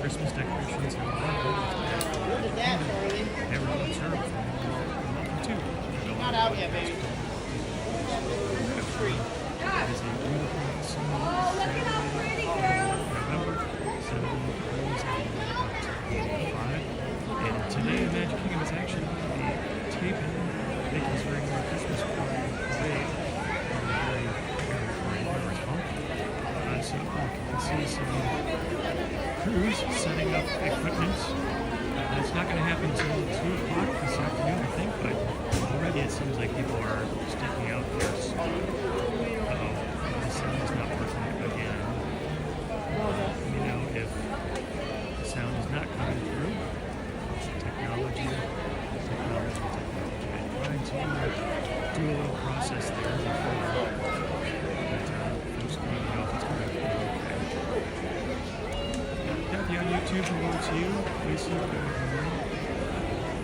Christmas decorations have everyone's heard from welcome to. Not out yet, baby. It is a beautiful summer Saturday, November 70 degrees and up to 85. And today in Magic Kingdom is actually the taping Mickey's regular Christmas parade. So you can see some crews setting up equipment. It's not going to happen until 2 o'clock this afternoon, I think, but already it seems like people are sticking out there. So, the sound is not working again. You know, if the sound is not coming through, technology. I'm trying to do a little process there before folks can get off. It's going to be okay. Kathy on YouTube, hello to you. Lisa, hello.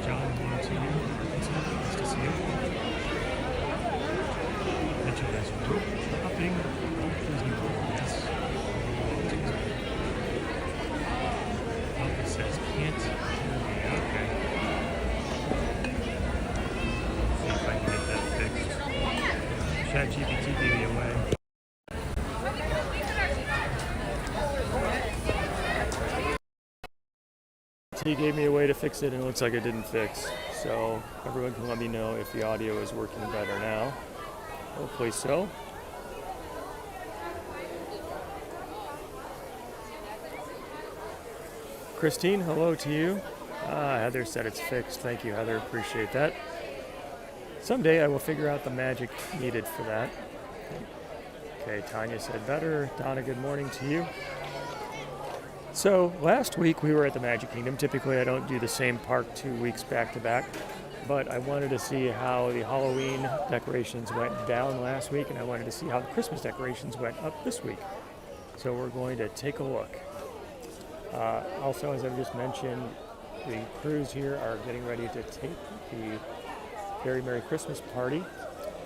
John, hello to you. It's nice to see you. Mitchell is rope shopping. Disney World, yes. It says can't hear me. Okay. See if I can get that fixed. ChatGPT gave me away. He gave me a way to fix it, and it looks like it didn't fix. So everyone can let me know if the audio is working better now. Hopefully so. Christine, hello to you. Heather said it's fixed. Thank you, Heather. Appreciate that. Someday I will figure out the magic needed for that. Okay, Tanya said better. Donna, good morning to you. So last week we were at the Magic Kingdom. Typically I don't do the same park 2 weeks back to back, but I wanted to see how the Halloween decorations went down last week, and I wanted to see how the Christmas decorations went up this week. So we're going to take a look. Also, as I've just mentioned, the crews here are getting ready to take the Very Merry Christmas party,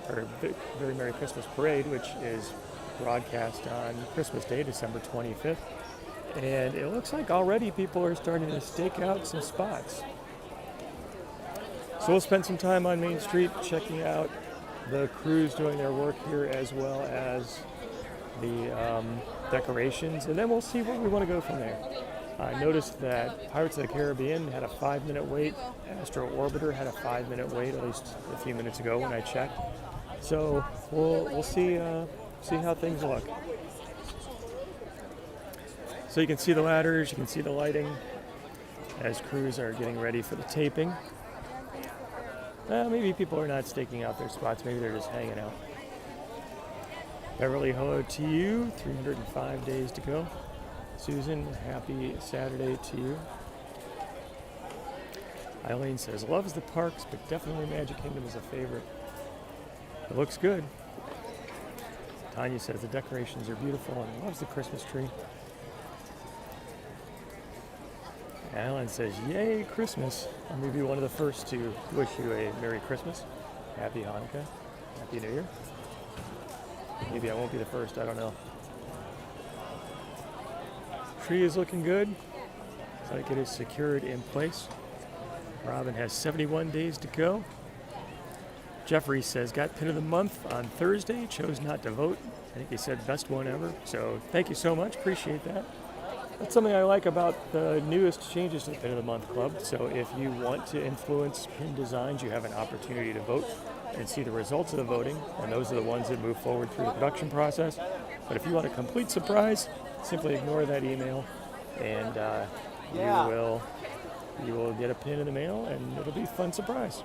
or Very Merry Christmas parade, which is broadcast on Christmas Day, December 25th. And it looks like already people are starting to stake out some spots. So we'll spend some time on Main Street checking out the crews doing their work here, as well as the decorations, and then we'll see where we want to go from there. I noticed that Pirates of the Caribbean had a 5-minute wait. Astro Orbiter had a 5-minute wait, at least a few minutes ago when I checked. So we'll see how things look. So you can see the ladders, you can see the lighting as crews are getting ready for the taping. Maybe people are not staking out their spots, maybe they're just hanging out. Beverly, hello to you. 305 days to go. Susan, happy Saturday to you. Eileen says, loves the parks, but definitely Magic Kingdom is a favorite. It looks good. Tanya says the decorations are beautiful and loves the Christmas tree. Alan says, yay, Christmas. I'm going to be one of the first to wish you a Merry Christmas, Happy Hanukkah, Happy New Year. Maybe I won't be the first, I don't know. Tree is looking good. Looks like it is secured in place. Robin has 71 days to go. Jeffrey says, got pin of the month on Thursday, chose not to vote. I think he said best one ever. So thank you so much, appreciate that. That's something I like about the newest changes to the Pin of the Month Club. So if you want to influence pin designs, you have an opportunity to vote and see the results of the voting, and those are the ones that move forward through the production process. But if you want a complete surprise, simply ignore that email, and you will get a pin in the mail, and it'll be a fun surprise.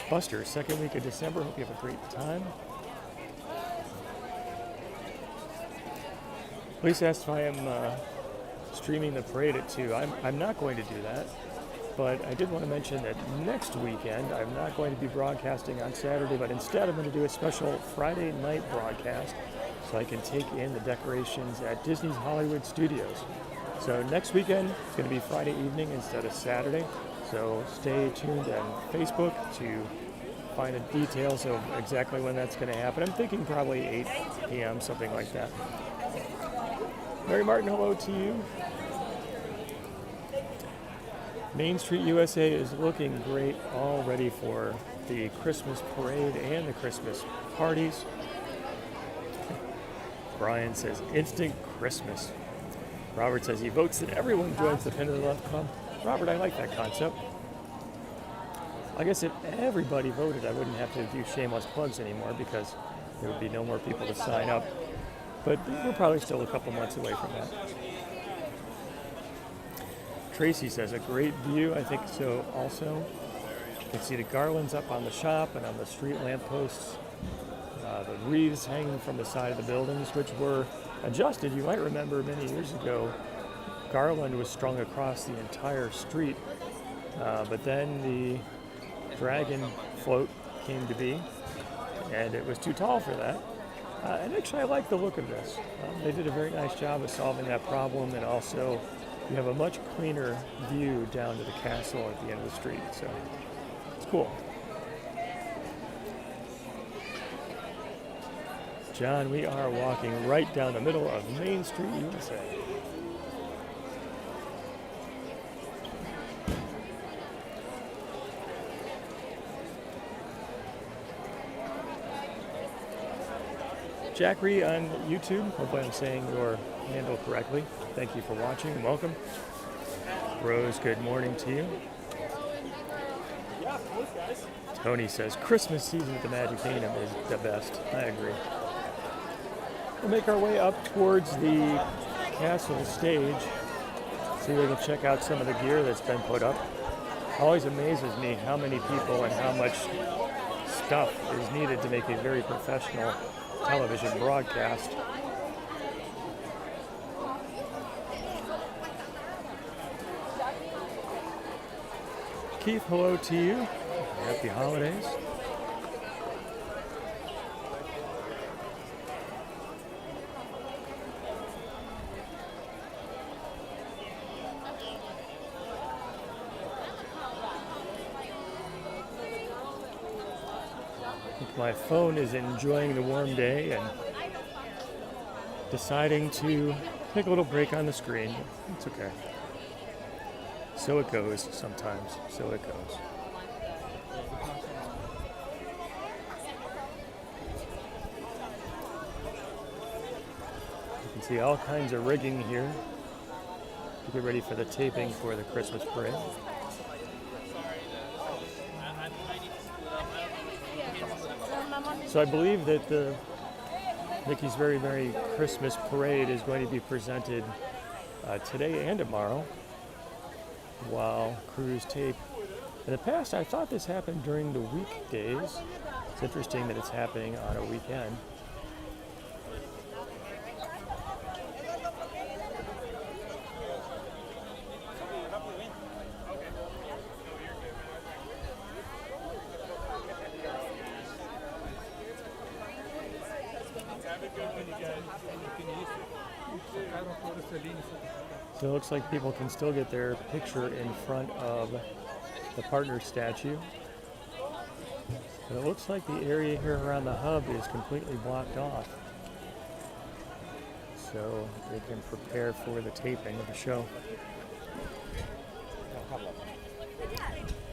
Buster, second week of December. Hope you have a great time. Lisa asked if I am streaming the parade at 2. I'm not going to do that, but I did want to mention that next weekend I'm not going to be broadcasting on Saturday, but instead I'm going to do a special Friday night broadcast so I can take in the decorations at Disney's Hollywood Studios. So next weekend it's going to be Friday evening instead of Saturday, so stay tuned on Facebook to find the details of exactly when that's going to happen. I'm thinking probably 8 p.m., something like that. Mary Martin, hello to you. Main Street USA is looking great, all ready for the Christmas parade and the Christmas parties. Brian says instant Christmas. Robert says he votes that everyone joins the Pin of the Left Club. Robert, I like that concept. I guess if everybody voted, I wouldn't have to do shameless plugs anymore because there would be no more people to sign up. But we're probably still a couple months away from that. Tracy says a great view. I think so also. You can see the garlands up on the shop and on the street lampposts. The wreaths hanging from the side of the buildings, which were adjusted. You might remember many years ago, garland was strung across the entire street. But then the dragon float came to be, and it was too tall for that. And actually, I like the look of this. They did a very nice job of solving that problem, and also you have a much cleaner view down to the castle at the end of the street. So it's cool. John, we are walking right down the middle of Main Street, USA. Jackery on YouTube. Hopefully I'm saying your handle correctly. Thank you for watching and welcome. Rose, good morning to you. Tony says Christmas season at the Magic Kingdom is the best. I agree. We'll make our way up towards the castle stage. See if we can check out some of the gear that's been put up. Always amazes me how many people and how much stuff is needed to make a very professional television broadcast. Keith, hello to you. Happy holidays. My phone is enjoying the warm day and deciding to take a little break on the screen. It's okay. So it goes sometimes. So it goes. You can see all kinds of rigging here to get ready for the taping for the Christmas parade. So I believe that the Mickey's Very Merry Christmas Parade is going to be presented today and tomorrow while crews tape. In the past, I thought this happened during the weekdays. It's interesting that it's happening on a weekend. So it looks like people can still get their picture in front of the partner statue. But it looks like the area here around the hub is completely blocked off. So they can prepare for the taping of the show.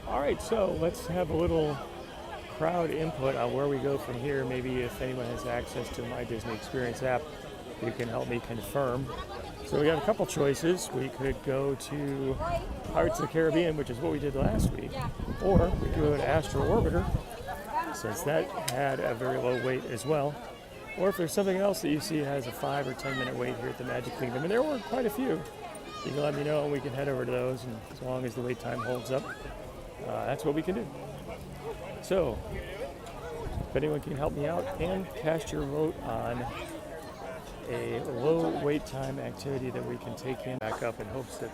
All right, so let's have a little crowd input on where we go from here. Maybe if anyone has access to my Disney Experience app, you can help me confirm. So we got a couple choices. We could go to Pirates of the Caribbean, which is what we did last week, or we could go to Astro Orbiter, since that had a very low wait as well. Or if there's something else that you see has a 5 or 10 minute wait here at the Magic Kingdom, and there were quite a few, you can let me know and we can head over to those, and as long as the wait time holds up, that's what we can do. So, if anyone can help me out and cast your vote on a low wait time activity that we can take in back up in hopes that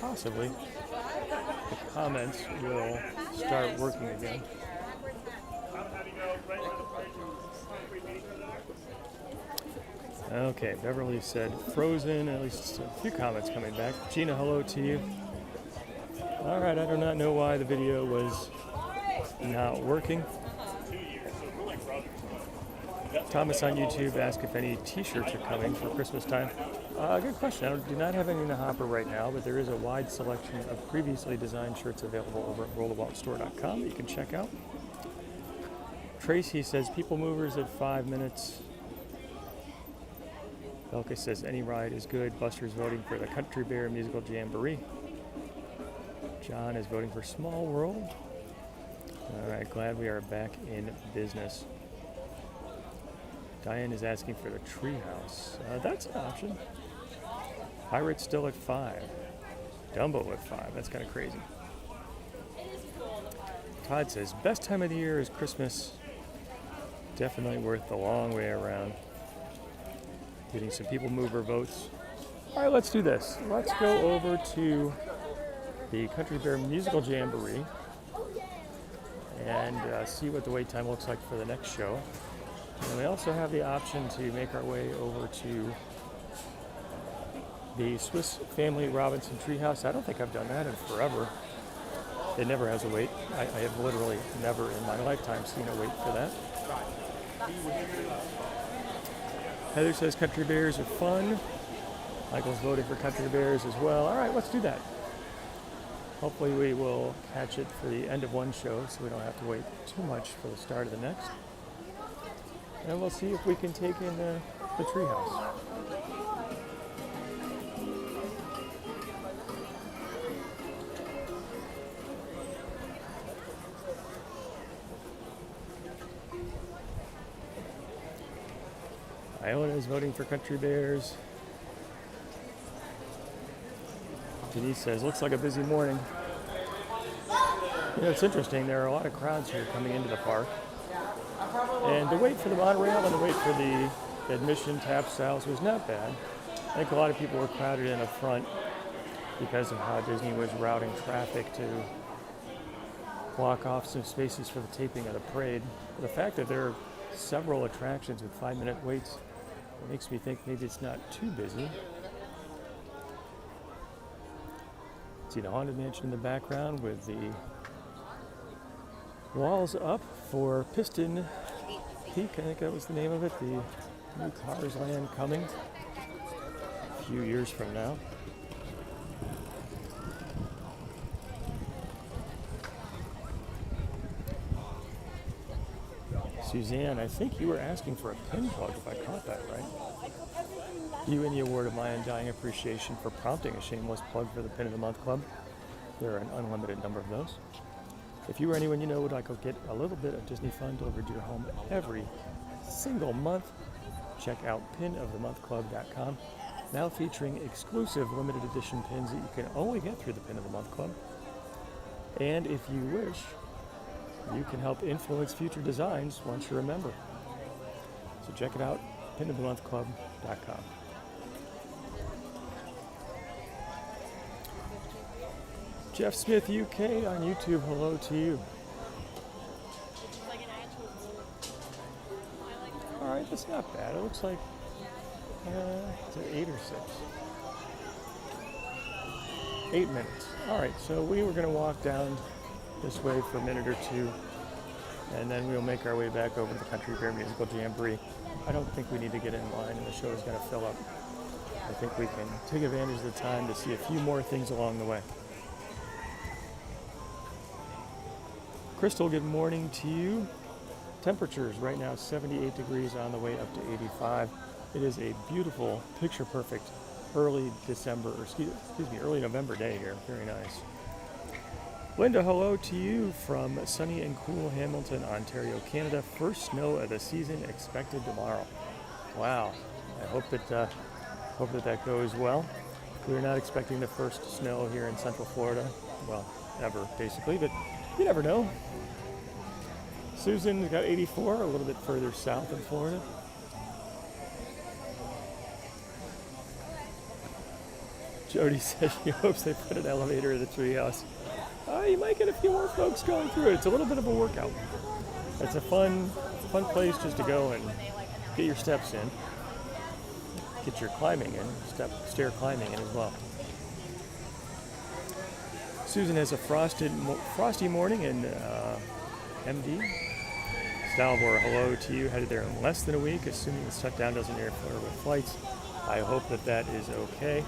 possibly the comments will start working again. Okay, Beverly said Frozen, at least a few comments coming back. Gina, hello to you. All right, I do not know why the video was not working. Thomas on YouTube asked if any t-shirts are coming for Christmas time. Good question. I do not have any in the hopper right now, but there is a wide selection of previously designed shirts available over at worldofwaltstore.com that you can check out. Tracy says people movers at 5 minutes. Belka says any ride is good. Buster's voting for the Country Bear Musical Jamboree. John is voting for Small World. All right, glad we are back in business. Diane is asking for the Treehouse. That's an option. Pirates still at 5. Dumbo at 5. That's kind of crazy. Todd says best time of the year is Christmas. Definitely worth the long way around. Getting some people mover votes. All right, let's do this. Let's go over to the Country Bear Musical Jamboree and see what the wait time looks like for the next show. And we also have the option to make our way over to the Swiss Family Robinson Treehouse. I don't think I've done that in forever. It never has a wait. I have literally never in my lifetime seen a wait for that. Heather says Country Bears are fun. Michael's voting for Country Bears as well. All right, let's do that. Hopefully we will catch it for the end of one show so we don't have to wait too much for the start of the next. And we'll see if we can take in the treehouse. Iona is voting for Country Bears. Denise says, looks like a busy morning. You know, it's interesting. There are a lot of crowds here coming into the park. And the wait for the monorail and the wait for the admission tap styles was not bad. I think a lot of people were crowded in up front because of how Disney was routing traffic to block off some spaces for the taping of the parade. The fact that there are several attractions with 5-minute waits makes me think maybe it's not too busy. See the Haunted Mansion in the background with the walls up for Piston Peak, I think that was the name of it, the new Cars Land coming a few years from now. Suzanne, I think you were asking for a pin plug if I caught that right. You win the award of my undying appreciation for prompting a shameless plug for the Pin of the Month Club. There are an unlimited number of those. If you or anyone you know would like to get a little bit of Disney fun delivered to your home every single month, check out pinofthemonthclub.com, now featuring exclusive limited edition pins that you can only get through the Pin of the Month Club. And if you wish, you can help influence future designs once you're a member. So check it out, pinofthemonthclub.com. Jeff Smith UK on YouTube, hello to you. All right, that's not bad. It looks like it's an 8 or 6. 8 minutes. All right, so we were going to walk down this way for a minute or two, and then we'll make our way back over to the Country Bear Musical Jamboree. I don't think we need to get in line, and the show is going to fill up. I think we can take advantage of the time to see a few more things along the way. Crystal, good morning to you. Temperatures right now 78 degrees on the way up to 85. It is a beautiful, picture-perfect early early November day here. Very nice. Linda, hello to you from sunny and cool Hamilton, Ontario, Canada. First snow of the season expected tomorrow. Wow. I hope that goes well. We're not expecting the first snow here in Central Florida. Well, ever, basically, but you never know. Susan's got 84, a little bit further south in Florida. Jody says she hopes they put an elevator in the treehouse. You might get a few more folks going through it. It's a little bit of a workout. It's a fun place just to go and get your steps in. Get your climbing in, stair climbing in as well. Susan has a frosty morning in MD. Salvor, hello to you. Headed there in less than a week, assuming the shutdown doesn't interfere with flights. I hope that is okay.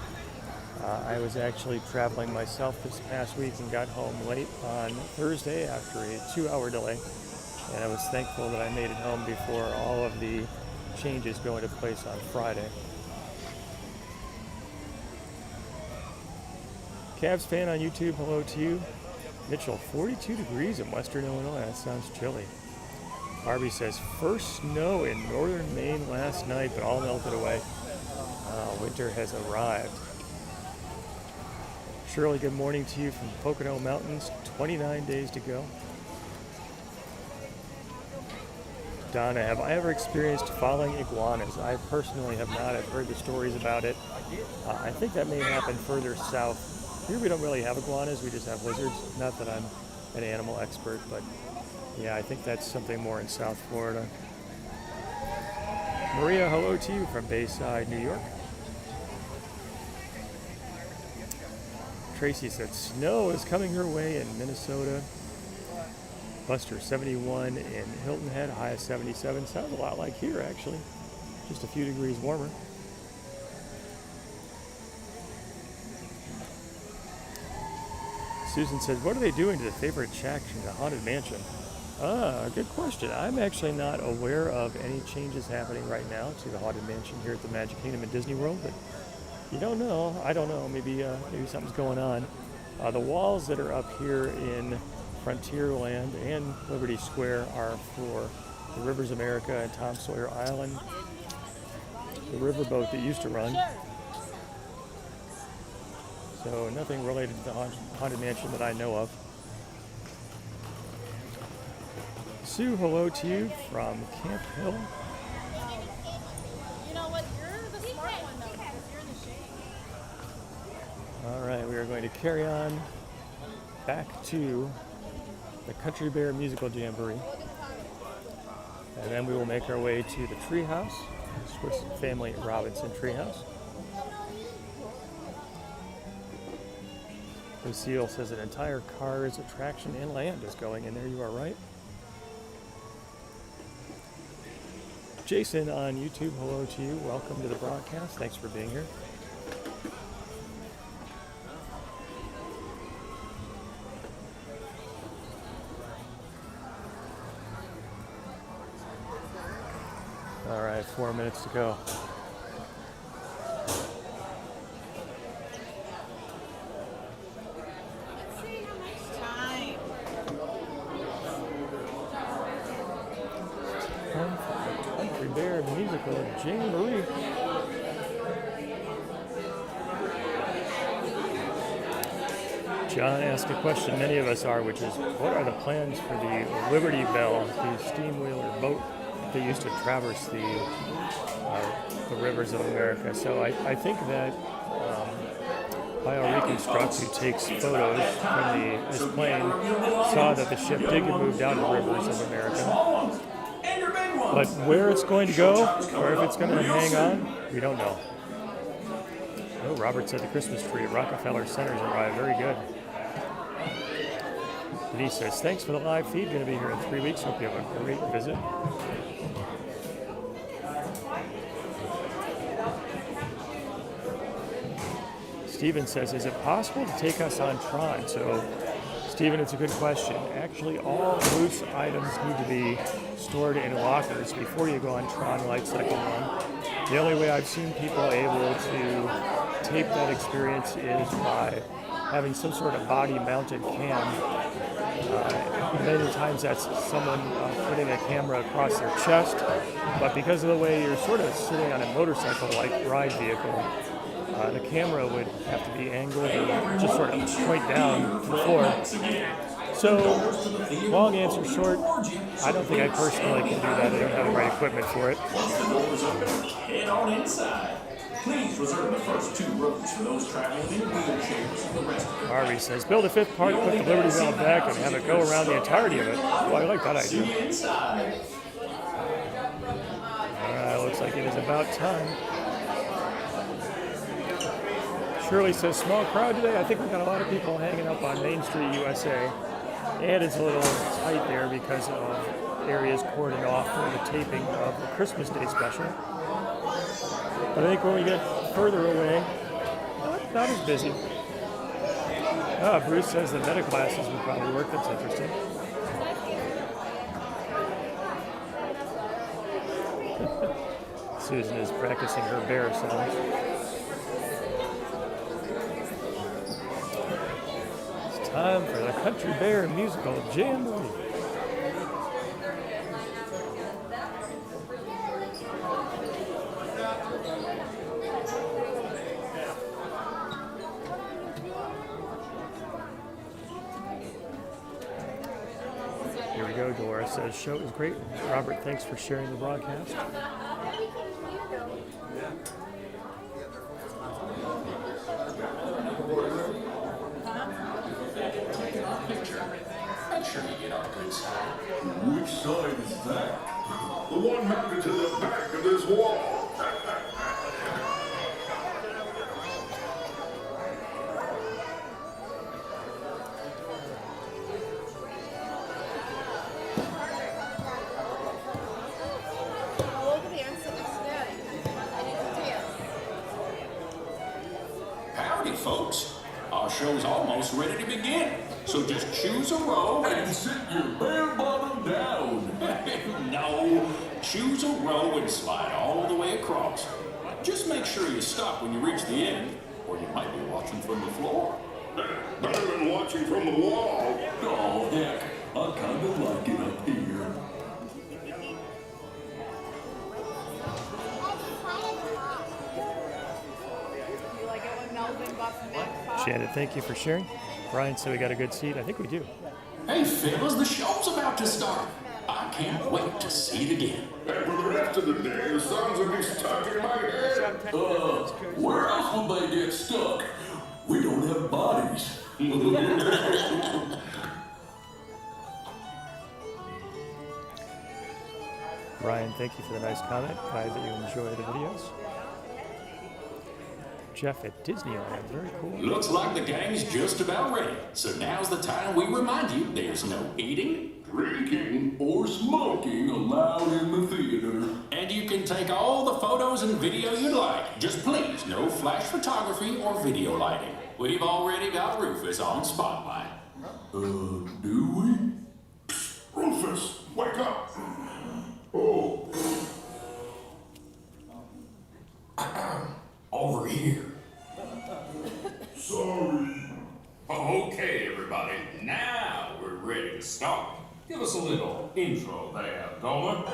I was actually traveling myself this past week and got home late on Thursday after a 2-hour delay. And I was thankful that I made it home before all of the changes go into place on Friday. Cavs fan on YouTube, hello to you. Mitchell, 42 degrees in western Illinois. That sounds chilly. Harvey says, first snow in northern Maine last night, but all melted away. Winter has arrived. Shirley, good morning to you from Pocono Mountains. 29 days to go. Donna, have I ever experienced falling iguanas? I personally have not. I've heard the stories about it. I think that may happen further south. Here we don't really have iguanas, we just have lizards. Not that I'm an animal expert, but yeah, I think that's something more in South Florida. Maria, hello to you from Bayside, New York. Tracy said, snow is coming her way in Minnesota. Buster, 71 in Hilton Head, high of 77. Sounds a lot like here, actually. Just a few degrees warmer. Susan says, what are they doing to the favorite attraction, the Haunted Mansion? Good question. I'm actually not aware of any changes happening right now to the Haunted Mansion here at the Magic Kingdom at Disney World, but you don't know. I don't know. Maybe something's going on. The walls that are up here in Frontierland and Liberty Square are for the Rivers America and Tom Sawyer Island, the riverboat that used to run. So nothing related to the Haunted Mansion that I know of. Sue, hello to you from Camp Hill. You know what? You're the smart one, though, because you're in the shade. All right, we are going to carry on back to the Country Bear Musical Jamboree. And then we will make our way to the Treehouse, Swiss Family Robinson Treehouse. Lucille says an entire Cars attraction and land is going in there. You are right. Jason on YouTube, hello to you. Welcome to the broadcast. Thanks for being here. All right, 4 minutes to go. Country Bear Musical Jamboree. John asked a question many of us are, which is, what are the plans for the Liberty Bell, the steam wheeler boat that used to traverse the rivers of America? So I think that Bio Reconstruct, who takes photos from his plane, saw that the ship did get moved out of the rivers of America. But where it's going to go, or if it's going to hang on, we don't know. Oh, Robert said the Christmas tree at Rockefeller Center's arrived. Very good. Denise says, thanks for the live feed. Going to be here in 3 weeks. Hope you have a great visit. Steven says, is it possible to take us on Tron? So, Steven, it's a good question. Actually, all loose items need to be stored in lockers before you go on Tron Light Cycle Run. The only way I've seen people able to tape that experience is by having some sort of body-mounted cam. Many times that's someone putting a camera across their chest, but because of the way you're sort of sitting on a motorcycle-like ride vehicle, the camera would have to be angled and just sort of point down to the floor. So, long answer short, I don't think I personally can do that. I don't have the right equipment for it. Head on inside. Please reserve the first 2 rows for those traveling in wheelchairs and the rest of the Harvey says, build a 5th park, put the Liberty Bell back, and have it go around the entirety of it. Oh, I like that idea. Alright, looks like it is about time. Shirley says, small crowd today. I think we've got a lot of people hanging up on Main Street, USA. And it's a little tight there because of area is cordoned off for the taping of the Christmas Day special. But I think when we get further away, not as busy. Bruce says the meta classes would probably work. That's interesting. Susan is practicing her bear sounds. It's time for the Country Bear musical Jamboree. Here we go. Dolores says, show is great. Robert, thanks for sharing the broadcast. I'm sure you get our good side. Which side is that? The one mounted to the back of this wall. Go over there and sit next to Daddy. I need to dance. Howdy, folks. Our show's almost ready to begin. So just choose a row and Sit your bare bottom down. no, choose a row and slide all the way across. Just make sure you stop when you reach the end, or you might be watching from the floor. Better than watching from the wall. Oh, heck, I kind of like it up here. You like it when Melvin buffs Max? Janet, thank you for sharing. Brian said we got a good seat. I think we do. hey, fellas, the show's about to start. I can't wait to see it again. And for the rest of the day, the songs will be stuck in my head. Where else will they get stuck? We don't have bodies. Brian, thank you for the nice comment. Glad that you enjoy the videos. Jeff at Disneyland, very cool. Looks like the gang's just about ready. So now's the time we remind you there's no eating, Drinking or smoking allowed in the theater. and you can take all the photos and video you'd like. Just please, no flash photography or video lighting. We've already got Rufus on spotlight. Do we? Rufus, wake up! Oh. Over here. Sorry. Okay, everybody, now we're ready to start. Give us a little intro there, Gomer.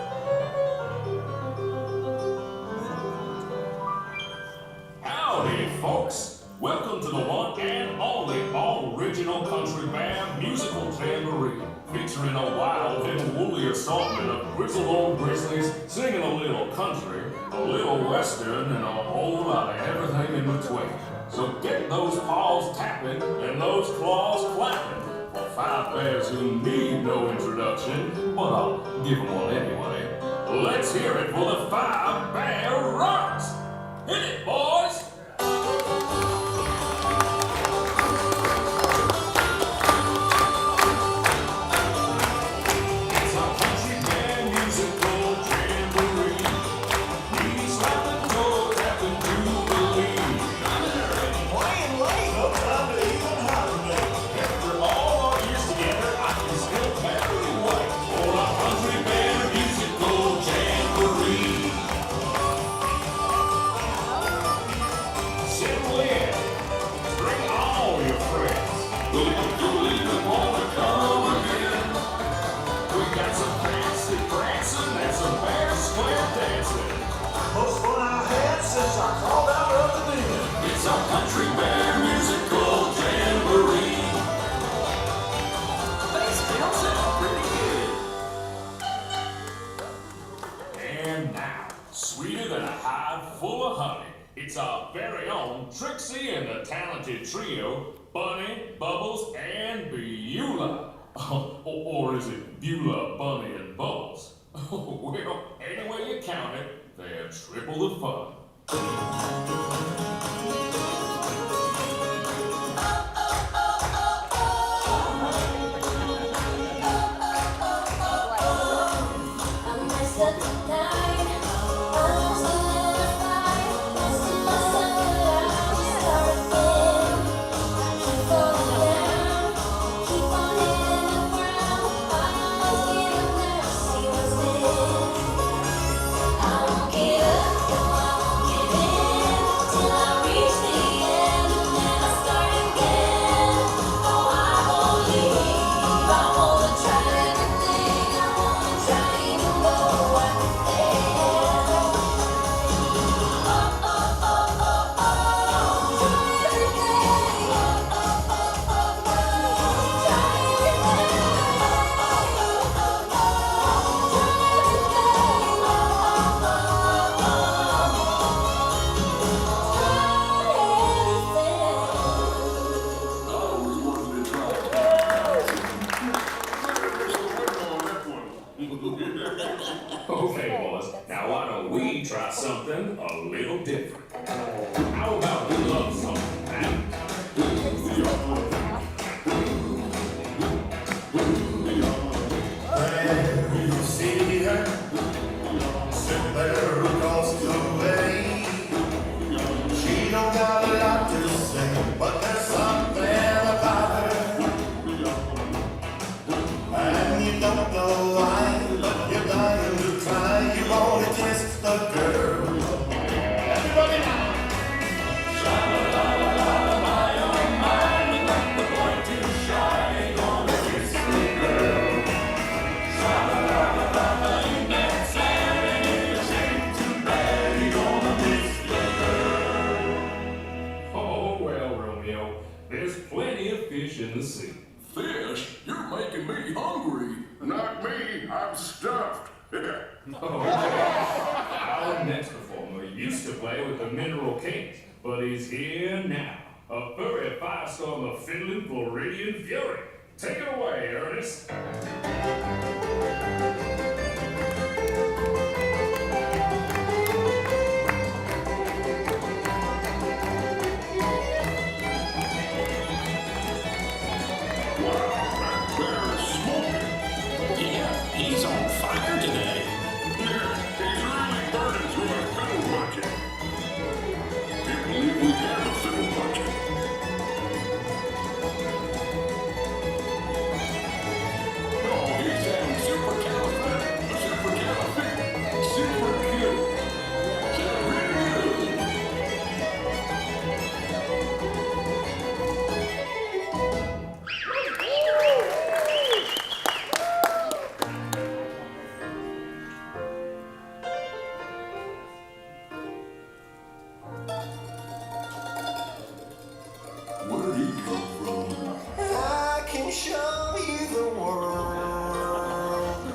Howdy, folks. Welcome to the one and only all-original country band musical Jamboree, featuring a wild and woolly assortment of grizzled old grizzlies singing a little country, a little western, and a whole lot of everything in between. So get those paws tapping and those claws clapping for five bears who need no introduction, but I'll give them one anyway. Let's hear it for the Five Bear Rocks! Hit it, boys! It's a country band musical jamboree. Knees slapping, toes tapping, jubilee. Playing late, no time to even hibernate. After all our years together, I can still barely wait for a country band musical jamboree. Settle in, bring all your friends. You'll even wanna come again. We got some fancy prancing and some fair square dancing. Most fun I had since I crawled out of the den. It's a country band musical jamboree. They still sound pretty good. And now, sweeter than a hive full of honey, it's our very own Trixie and the talented trio, Bunny, Bubbles, and Beulah. Or is it Beulah, Bunny, and Bubbles? Well, any way you count it, they're triple the fun. there's plenty of fish in the sea. Fish? You're making me hungry. Not me. I'm stuffed. Our next performer used to play with the Mineral Kings, but he's here now. A furry firestorm of fiddling Floridian fury. Take it away, Ernest. Yeah, he's on fire today. He's really burning through our fiddle bucket. Can't believe we have a fiddle bucket. Oh, he sounds super cute. Sound really good. Where'd he come from? I can show you the world,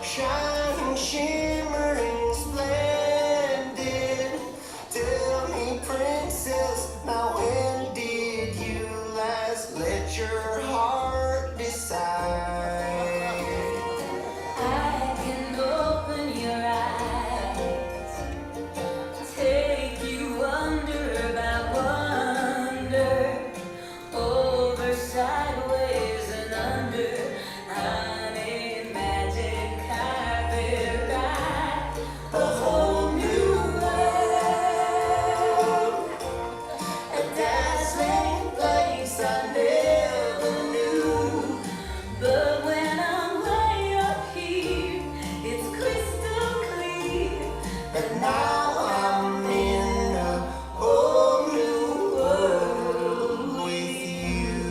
shining, shimmering, splendid. Tell me, princess, now when did you last let your heart decide? I can open your eyes, take you wonder by wonder, over, sideways, and under. I'm a magic carpet ride, a whole new world, a dazzling place I never knew. But when I'm way up here, it's crystal clear that now I'm in a whole new world with you.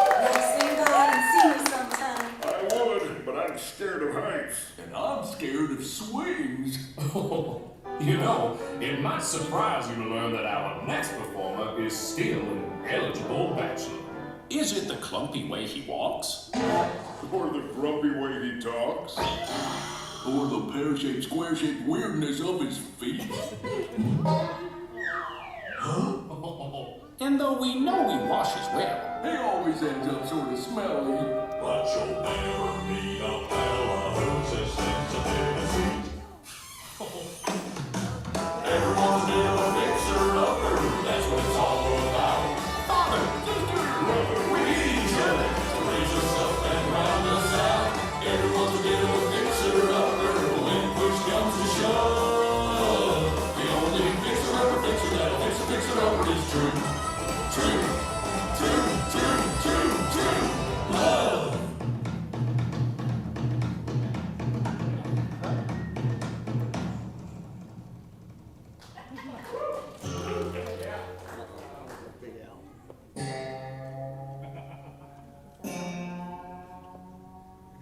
Wanna sing God and see me sometime? I would, but I'm scared of heights. And I'm scared of swings. It might surprise you to learn that our next performer is still an eligible bachelor. Is it the clumpy way he walks? Or the grumpy way he talks. Or the pear-shaped, square-shaped weirdness of his feet. And though we know he washes well, He always ends up sort of smelly. But you'll never meet a fella who's as sensitive as he. Everyone's been a fixer-upper. That's what it's all about. Father, sister, We need each other to raise us up and round us out. Everyone's a bit of a fixer-upper when push comes to shove. The only fixer-upper that'll fix a fixer-upper is true. True love.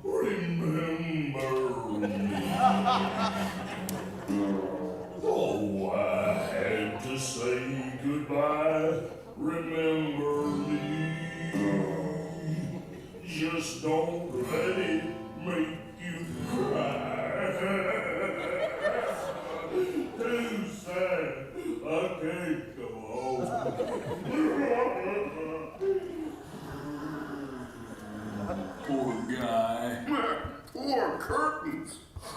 Remember me. Oh, I had to say goodbye. Remember me. Just don't let it make you cry. Too sad. I can't go home. Poor guy. Poor curtains.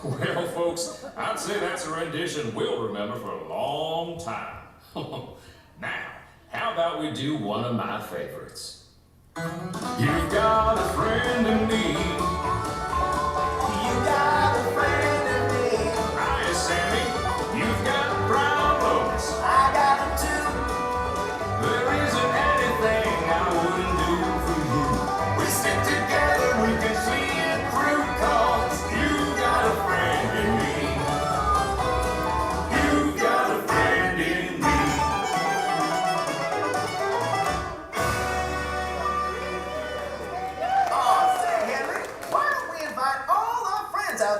Well, folks, I'd say that's a rendition we'll remember for a long time. Now, how about we do one of my favorites? You've got a friend in me. You got a friend in me. Hi, Sammy. You've got problems. I got them too. There isn't anything I wouldn't do for you. We stick together. We can see it through, 'cause you've got a friend in me. You've got a friend in me. Oh, say, Henry, why don't we invite all our friends out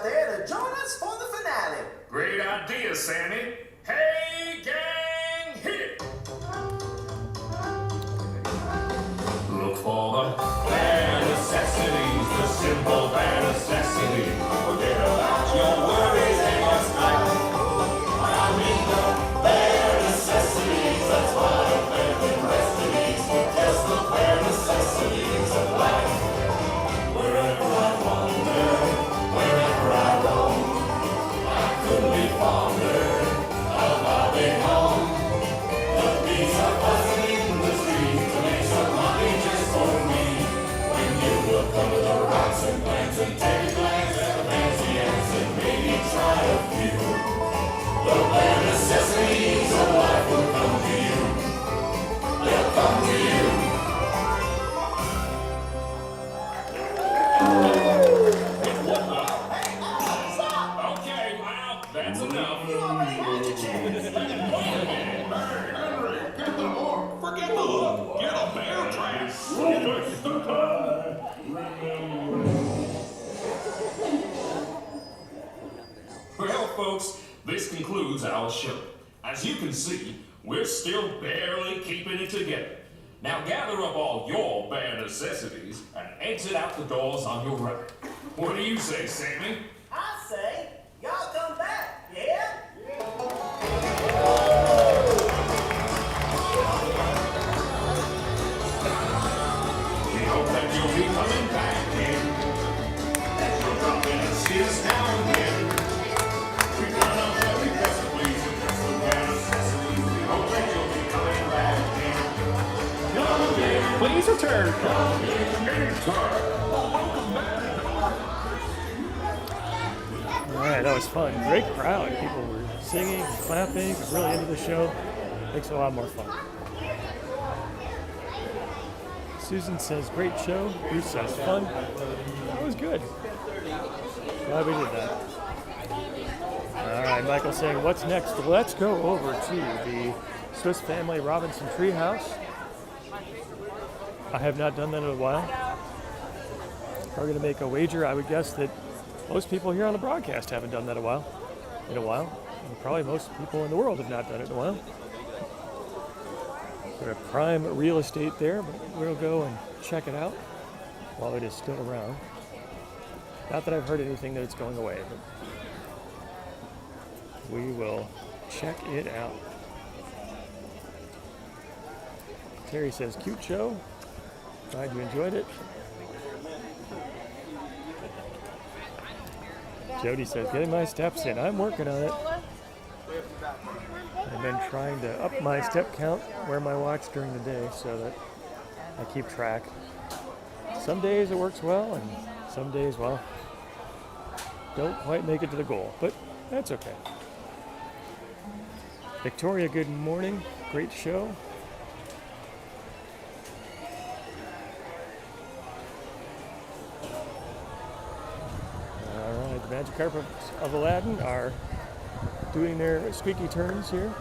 as you can see, we're still barely keeping it together. Now gather up all your bare necessities and exit out the doors on your right. What do you say, Sammy? I say, y'all come back, yeah? We hope that you'll be coming back again. That you'll drop in and see us now and then. We've done our very best to please you, just the bare necessities. We hope that you'll be coming back again. Come again. Please return. Come again. Anytime. Welcome back. All right, that was fun. Great crowd. People were singing, clapping, really into the show. Makes it a lot more fun. Susan says, great show. Bruce says, fun. That was good. Glad we did that. All right, Michael saying, what's next? Let's go over to the Swiss Family Robinson Treehouse. I have not done that in a while. We're going to make a wager. I would guess that most people here on the broadcast haven't done that in a while. And probably most people in the world have not done it in a while. We're at prime real estate there, but we'll go and check it out while it is still around. Not that I've heard anything that it's going away, but we will check it out. Terry says, cute show. Glad you enjoyed it. Jody says, getting my steps in. I'm working on it. I've been trying to up my step count, wear my watch during the day so that I keep track. Some days it works well, and some days, well, don't quite make it to the goal, but that's okay. Victoria, good morning. Great show. All right, the Magic Carpets of Aladdin are doing their squeaky turns here.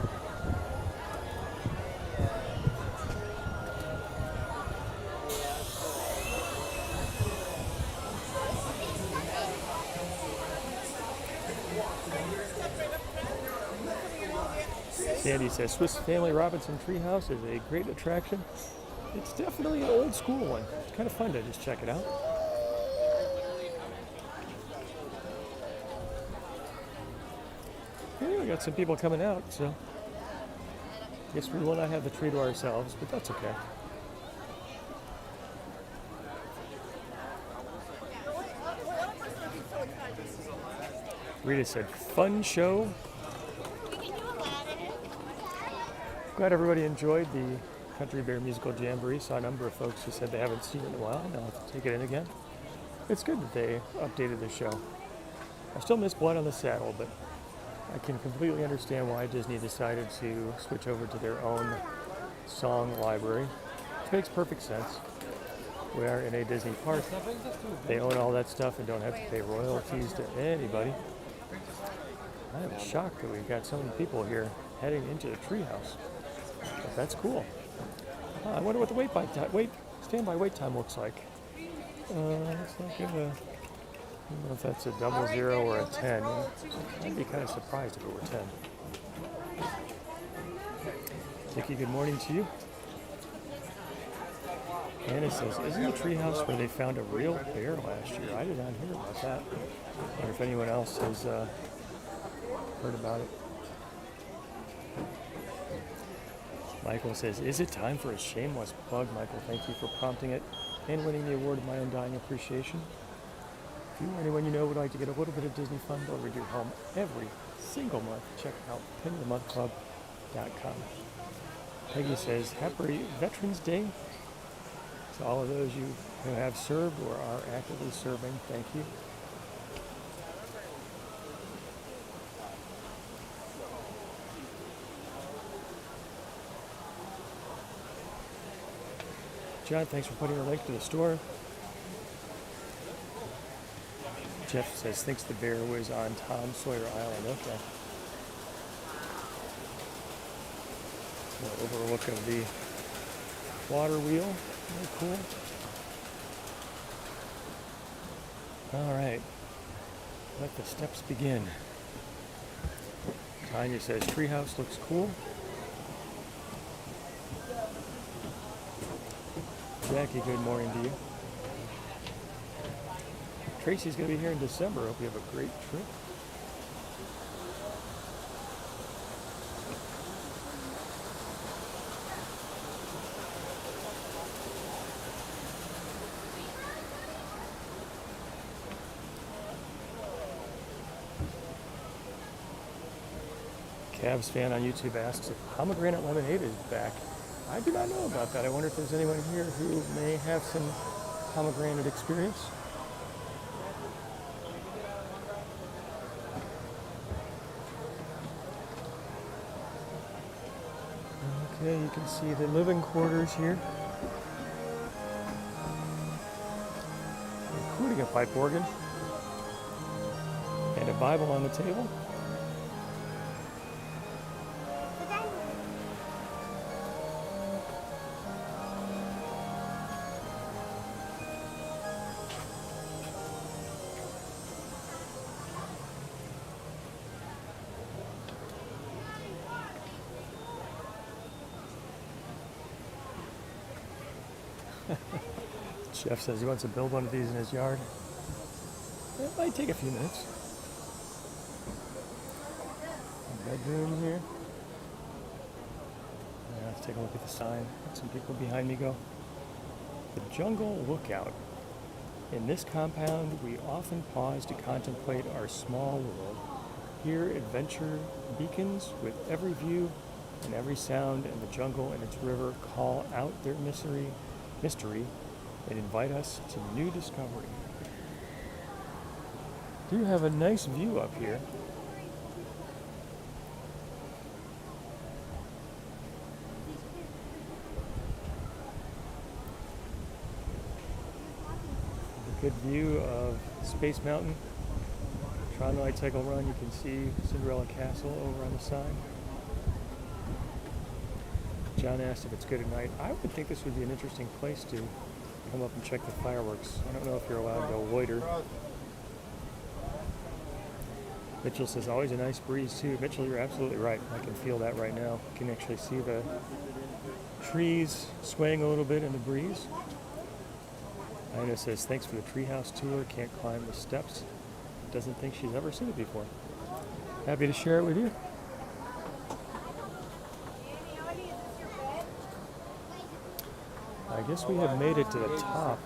Sandy says, Swiss Family Robinson Treehouse is a great attraction. It's definitely an old school one. It's kind of fun to just check it out. Yeah, we got some people coming out, so I guess we will not have the tree to ourselves, but that's okay. Rita said, fun show. Glad everybody enjoyed the Country Bear Musical Jamboree. Saw a number of folks who said they haven't seen it in a while. Now I'll have to take it in again. It's good that they updated the show. I still miss Blood on the Saddle, but I can completely understand why Disney decided to switch over to their own song library. It makes perfect sense. We are in a Disney park. They own all that stuff and don't have to pay royalties to anybody. I am shocked that we've got so many people here heading into the treehouse. But that's cool. I wonder what the standby wait time looks like. It's like I don't know if that's a 00 or a 10. I'd be kind of surprised if it were 10. Vicky, good morning to you. Anna says, isn't the treehouse where they found a real bear last year? I did not hear about that. I wonder if anyone else has heard about it. Michael says, is it time for a shameless plug? Michael, thank you for prompting it and winning the award of my undying appreciation. If you or anyone you know would like to get a little bit of Disney fun delivered to your home every single month, check out pennyofthemonthclub.com. Peggy says, happy Veterans Day to all of those you who have served or are actively serving. Thank you. John, thanks for putting a link to the store. Jeff says, thinks the bear was on Tom Sawyer Island. Okay. An overlook of the water wheel. Very cool. All right. Let the steps begin. Tanya says treehouse looks cool. Jackie, good morning to you. Tracy's going to be here in December. Hope you have a great trip. Cavs fan on YouTube asks if pomegranate lemonade is back. I do not know about that. I wonder if there's anyone here who may have some pomegranate experience. Okay, you can see the living quarters here, including a pipe organ and a Bible on the table. Jeff says he wants to build one of these in his yard. It might take a few minutes. Bedroom here. Yeah, let's take a look at the sign. Let some people behind me go. The Jungle Lookout. In this compound, we often pause to contemplate our small world. Here, adventure beacons with every view and every sound, and the jungle and its river call out their mystery and invite us to new discovery. Do have a nice view up here. A good view of Space Mountain. Tron Light Cycle Run, you can see Cinderella Castle over on the side. John asked if it's good at night. I would think this would be an interesting place to come up and check the fireworks. I don't know if you're allowed to loiter. Mitchell says, always a nice breeze too. Mitchell, you're absolutely right. I can feel that right now. You can actually see the trees swaying a little bit in the breeze. Ina says, thanks for the treehouse tour. Can't climb the steps. Doesn't think she's ever seen it before. Happy to share it with you. I guess we have made it to the top.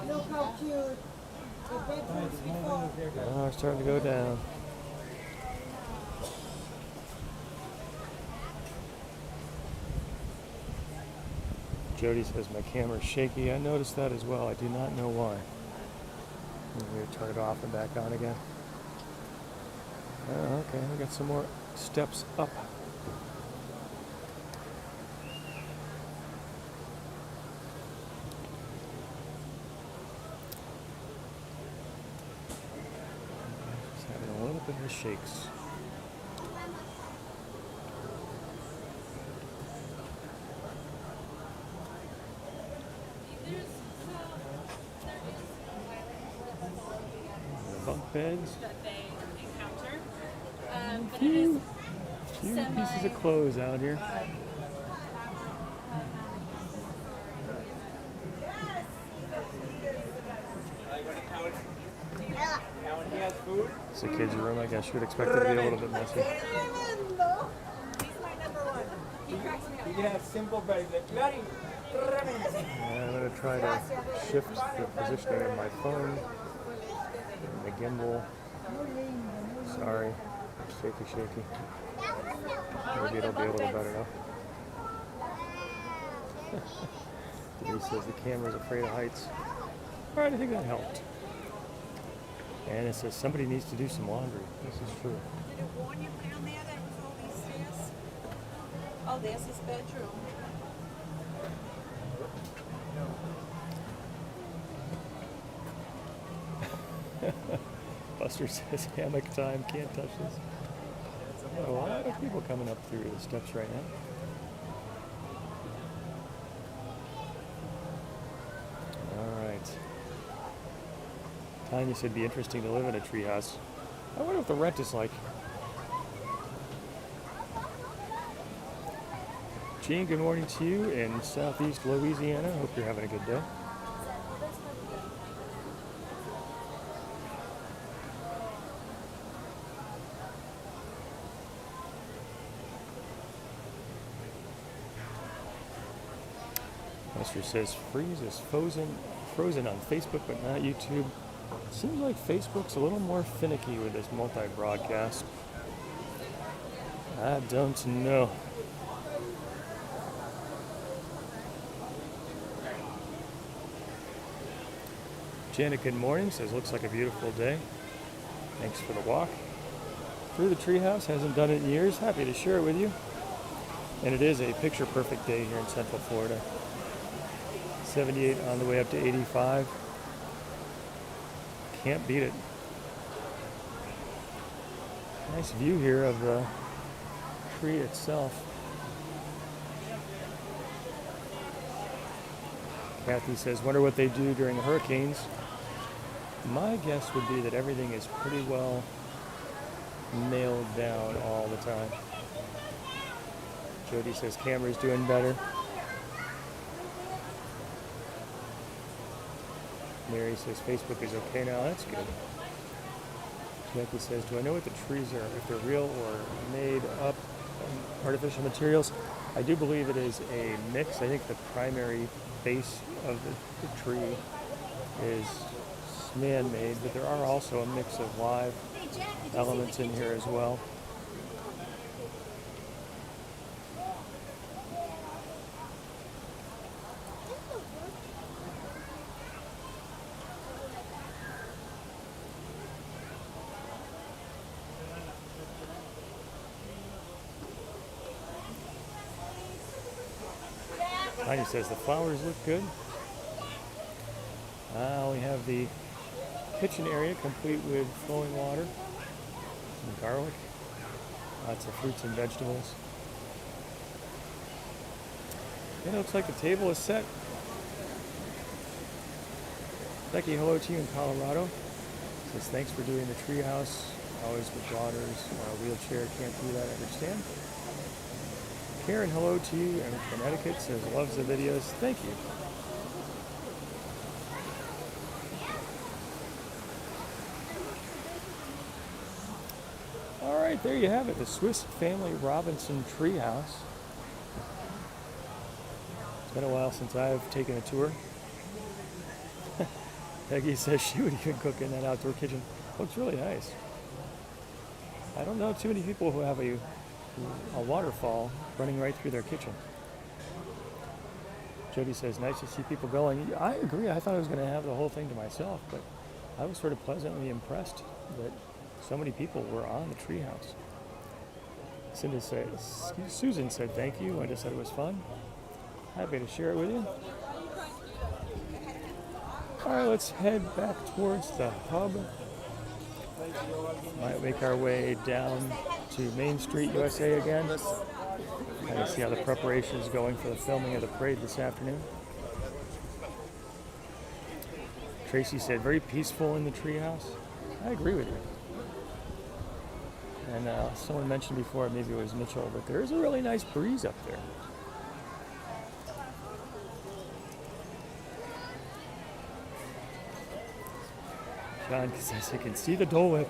Look how cute. The bedrooms before. Oh, it's starting to go down. Jody says my camera's shaky. I noticed that as well. I do not know why. I'm going to turn it off and back on again. Oh, okay, we got some more steps up. Just having a little bit of shakes. Bunk beds. That they encounter. But it Few is pieces of clothes out here. It's a kid's room. I guess you would expect it to be a little bit messy. He's my number one. He cracks me up. You can have simple beds like very And I'm going to try to shift the positioning of my phone. And the gimbal. Sorry. Shaky. Maybe it'll be a little better now. Denise says the camera's afraid of heights. Alright, I think that helped. And it says somebody needs to do some laundry. This is true. Did it warn you down there that it was all these stairs? Oh, there's his bedroom. Buster says hammock time, can't touch this. A lot of people coming up through the steps right now. Alright. Tanya said it'd be interesting to live in a treehouse. I wonder what the rent is like. Gene, good morning to you in southeast Louisiana. Hope you're having a good day. Lester says freeze is frozen on Facebook but not YouTube. Seems like Facebook's a little more finicky with this multi-broadcast. I don't know. Janet, good morning. Says looks like a beautiful day. Thanks for the walk through the treehouse. Hasn't done it in years. Happy to share it with you. And it is a picture perfect day here in Central Florida. 78 on the way up to 85. Can't beat it. Nice view here of the tree itself. Kathy says, wonder what they do during the hurricanes. My guess would be that everything is pretty well nailed down all the time. Jody says camera's doing better. Mary says Facebook is okay now. That's good. Jackie says, do I know what the trees are, if they're real or made up artificial materials? I do believe it is a mix. I think the primary base of the tree is man-made, but there are also a mix of live elements in here as well. Heidi says the flowers look good. We have the kitchen area complete with flowing water, some garlic, lots of fruits and vegetables. And it looks like the table is set. Becky, hello to you in Colorado. Says thanks for doing the treehouse. Always with daughters on a wheelchair, can't do that, I understand. Karen, hello to you in Connecticut, says loves the videos. Thank you. All right, there you have it, the Swiss Family Robinson Treehouse. It's been a while since I've taken a tour. Peggy says she would even cook in that outdoor kitchen. Looks really nice. I don't know too many people who have a waterfall running right through their kitchen. Jody says, nice to see people going. I agree. I thought I was going to have the whole thing to myself, but I was sort of pleasantly impressed that so many people were on the treehouse. Susan said, thank you. I just said it was fun. Happy to share it with you. All right, let's head back towards the hub. Might make our way down to Main Street, USA again. Kind of see how the preparation is going for the filming of the parade this afternoon. Tracy said, very peaceful in the treehouse. I agree with you. And someone mentioned before, maybe it was Mitchell, but there is a really nice breeze up there. John says he can see the Dole Whip.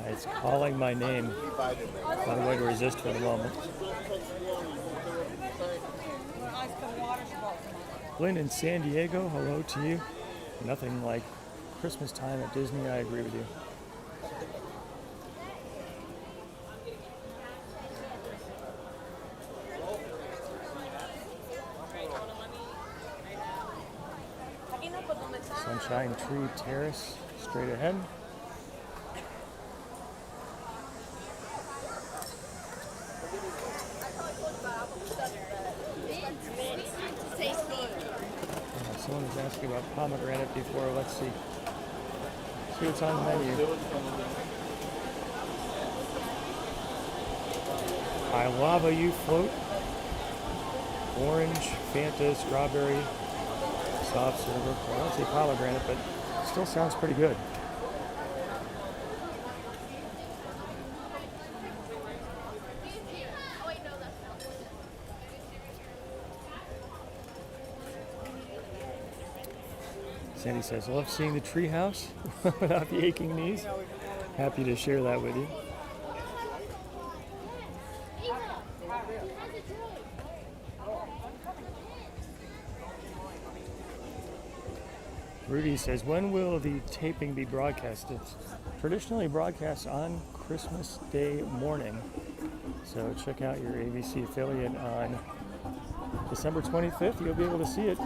It's calling my name. Not a way to resist for the moment. Lynn in San Diego, hello to you. Nothing like Christmas time at Disney, I agree with you. Sunshine Tree Terrace, straight ahead. Someone was asking about pomegranate before. Let's see. See what's on the menu. I lava you float. Orange, Fanta, strawberry, soft serve. I don't say pomegranate, but it still sounds pretty good. Sandy says, love seeing the treehouse without the aching knees. Happy to share that with you. Rudy says, when will the taping be broadcast? It's traditionally broadcast on Christmas Day morning. So check out your ABC affiliate on December 25th. You'll be able to see it.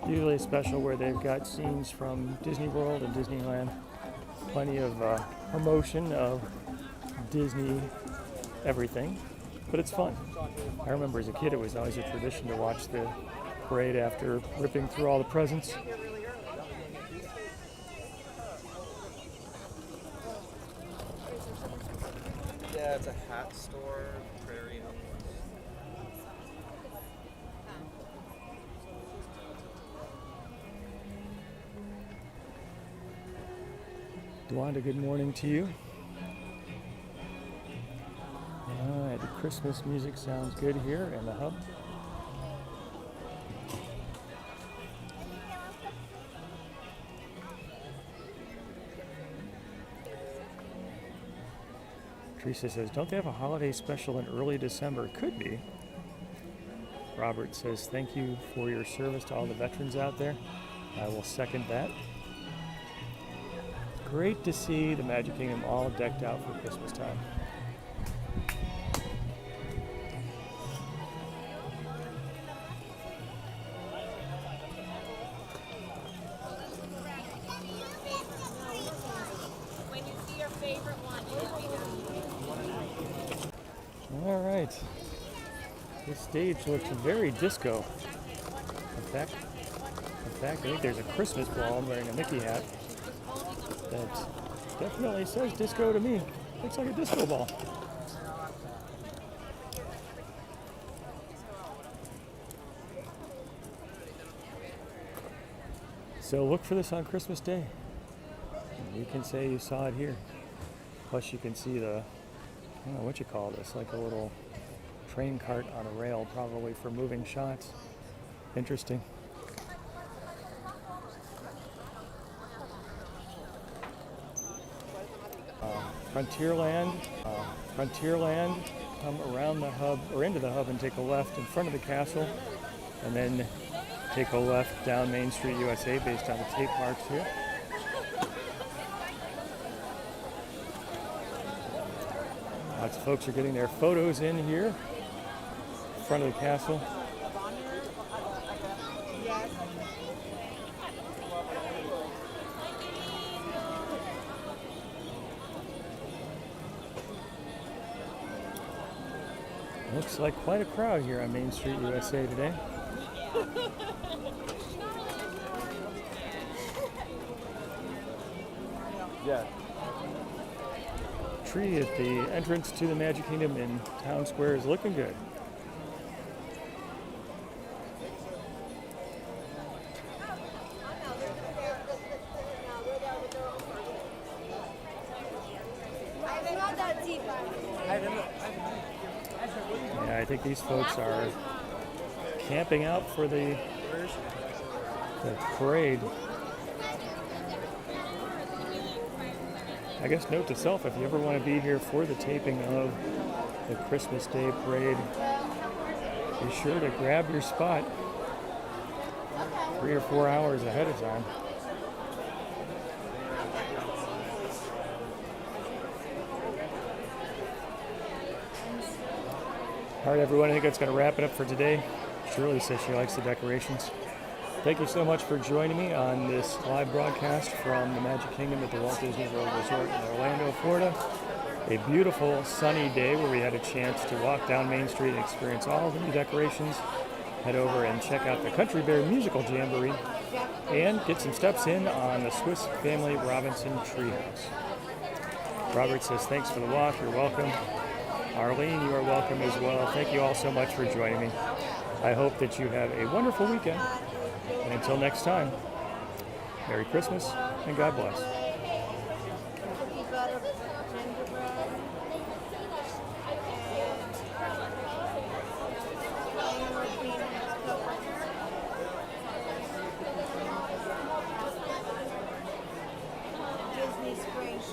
Usually a special where they've got scenes from Disney World and Disneyland. Plenty of promotion of Disney everything, but it's fun. I remember as a kid it was always a tradition to watch the parade after ripping through all the presents. Yeah, it's a hat store, prairie homes. Dwanda, good morning to you. The Christmas music sounds good here in the hub. Teresa says, don't they have a holiday special in early December? Could be. Robert says, thank you for your service to all the veterans out there. I will second that. Great to see the Magic Kingdom all decked out for Christmas time. When you see your favorite one, you let me know. All right. This stage looks very disco. In fact, I think there's a Christmas ball. I'm wearing a Mickey hat. That definitely says disco to me. Looks like a disco ball. So look for this on Christmas Day. You can say you saw it here. Plus you can see the, I don't know what you call this, like a little train cart on a rail, probably for moving shots. Interesting. Frontierland, come around the hub or into the hub and take a left in front of the castle, and then take a left down Main Street USA based on the tape marks here. Lots of folks are getting their photos in here, in front of the castle. Looks like quite a crowd here on Main Street USA today. Yeah. Tree at the entrance to the Magic Kingdom in Town Square is looking good. Yeah, I think these folks are camping out for the parade. I guess note to self, if you ever want to be here for the taping of the Christmas Day parade, be sure to grab your spot 3 or 4 hours ahead of time. All right, everyone, I think that's going to wrap it up for today. Shirley says she likes the decorations. Thank you so much for joining me on this live broadcast from the Magic Kingdom at the Walt Disney World Resort in Orlando, Florida. A beautiful sunny day where we had a chance to walk down Main Street and experience all the new decorations. Head over and check out the Country Bear Musical Jamboree and get some steps in on the Swiss Family Robinson Treehouse. Robert says, thanks for the walk. You're welcome. Arlene, you are welcome as well. Thank you all so much for joining me. I hope that you have a wonderful weekend. And until next time, Merry Christmas and God bless. Disney Springs is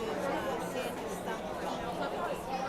Santa's thumbprint.